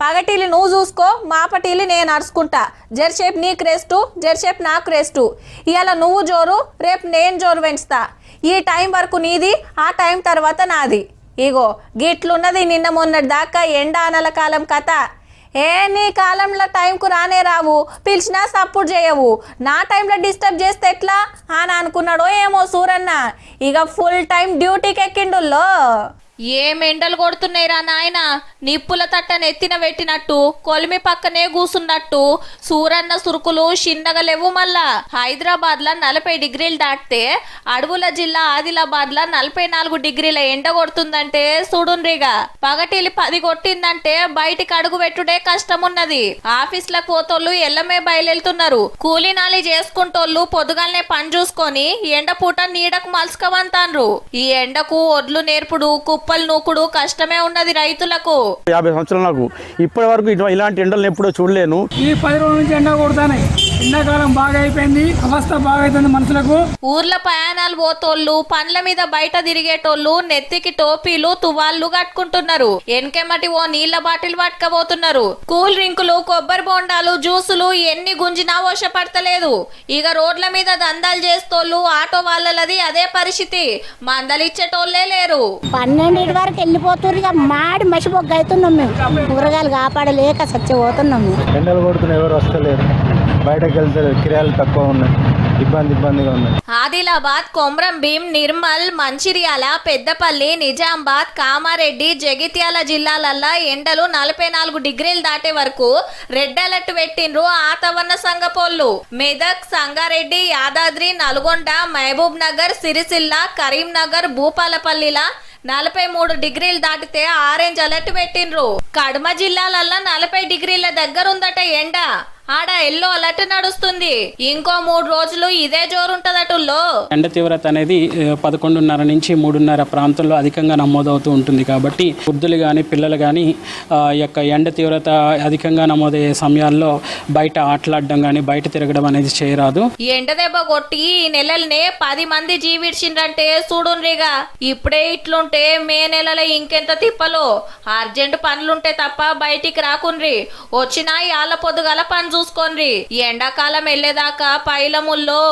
పగటిలి నువ్వు చూసుకో, మాపటిలి నేను అరుచుకుంటా. జర్సేపు నీకు రెస్టు, జర్సేపు నాకు రెస్టు. ఇవాళ నువ్వు జోరు, రేపు నేను జోరు పెంచుతా. ఈ టైం వరకు నీది, ఆ టైం తర్వాత నాది. ఇగో గిట్లున్నది నిన్న మొన్నటి దాకా ఎండానల కాలం కథ. నీ కాలంలో టైంకు రానే రావు, పిలిచినా సపోర్ట్ చేయవు. నా టైంలో డిస్టర్బ్ చేస్తే ఎట్లా అని అనుకున్నాడో ఏమో సూరన్న. ఇక ఫుల్ టైం డ్యూటీకి ఎక్కిండుల్లో. ఏం ఎండలు కొడుతున్నాయిరా నాయన, నిప్పుల తట్టను ఎత్తిన పెట్టినట్టు కొలిమి పక్కనే కూసున్నట్టు. సూరన్న సురుకులు చిన్నగా లేవు. మళ్ళా హైదరాబాద్ లా 40 డిగ్రీలు దాటితే అడవుల జిల్లా ఆదిలాబాద్ లా 44 డిగ్రీల ఎండ కొడుతుందంటే చూడుండ్రిగా. పగటిలి 10 కొట్టిందంటే బయటికి అడుగు పెట్టుడే కష్టమున్నది. ఆఫీస్లకు పోతోళ్ళు ఎల్లమే బయలుతున్నారు. కూలీనాలి చేసుకుంటోళ్ళు పొద్దుగాలనే పని చూసుకొని ఎండపూట నీడకు మలుసుకవంతాన్రు. ఈ ఎండకు ఒడ్లు నేర్పుడు, కుప్పలు నూకుడు కష్టమే ఉన్నది రైతులకు. 50 సంవత్సరాలు నాకు ఇప్పటి వరకు ఇలాంటి ఎండలు ఎప్పుడూ చూడలేను. ఈ 10 రోజుల నుంచి ఎండ కొడతానే. ఎండాకాలం బాగా అయిపోయింది, అవస్థ బాగా అవుతుంది మనుషులకు. ఊర్ల ప్రయాణాలు పోతోళ్ళు, పండ్ల మీద బయట తిరిగేటోళ్ళు నెత్తికి టోపీలు, తువాళ్ళు కట్టుకుంటున్నారు. ఎన్కెమటి ఓ నీళ్ల బాటిల్ పట్టుకపోతున్నారు. కూల్ డ్రింకులు, కొబ్బరి బొండాలు, జ్యూసులు ఎన్ని గుంజినా వశపడతలేదు. ఇక రోడ్ల మీద దందాలు చేస్తోళ్ళు, ఆటో వాళ్ళది అదే పరిస్థితి. మందలిచ్చేటోళ్లే లేరు. 12 వరకు వెళ్ళిపోతున్నారు. ఇక మాడి మసిబొగ్గ అవుతున్నాం మేము. కూరగాయలు కాపాడలేక చచ్చిపోతున్నాం. ఎండలు కొడుతున్నాయి, ఎవరు వస్తలేరు. బయటకు వెళ్తారు, కిరాయిలు తక్కువ ఉన్నాయి, ఇబ్బందిగా ఉన్నాయి. ఆదిలాబాద్, కొమ్రం భీం, నిర్మల్, మంచిర్యాల, పెద్దపల్లి, నిజామాబాద్, కామారెడ్డి, జగిత్యాల జిల్లాలల్లా ఎండలు 44 డిగ్రీలు దాటే వరకు రెడ్ అలర్ట్ పెట్టిండ్రు వాతావరణ సంఘపోళ్ళు. మెదక్, సంగారెడ్డి, యాదాద్రి, నల్గొండ, మహబూబ్ నగర్, సిరిసిల్ల, కరీంనగర్, భూపాలపల్లిలా 43 డిగ్రీలు దాటితే ఆరెంజ్ అలర్ట్ పెట్టిండ్రు. కడమ జిల్లాలల్లా 40 డిగ్రీల దగ్గరుందట ఎండ. ఆడ ఎల్లో అలర్ట్ నడుస్తుంది. ఇంకో 3 రోజులు ఇదే జోరుంటదటుల్లో. ఎండ తీవ్రత అనేది 11:30 నుంచి 3:30 ప్రాంతంలో అధికంగా నమోదవుతూ ఉంటుంది. కాబట్టి వృద్ధులు కానీ పిల్లలు కానీ యొక్క ఎండ తీవ్రత అధికంగా నమోదయ్యే సమయాల్లో బయట ఆటలాడడం కానీ బయట తిరగడం అనేది చేయరాదు. ఎండ దెబ్బ కొట్టి ఈ నెలలనే 10 మంది జీవిడ్చిండ్రంటే చూడుండ్రిగా. ఇప్పుడే ఇట్లుంటే మే నెలలో ఇంకెంత తిప్పలో. అర్జెంట్ పనులుంటే తప్ప బయటికి రాకుండ్రి. వచ్చినా యాళ్ళ పొద్దుగల పని చూసుకోండి. ఎండాకాలం వెళ్ళేదాకా పైలముల్లో.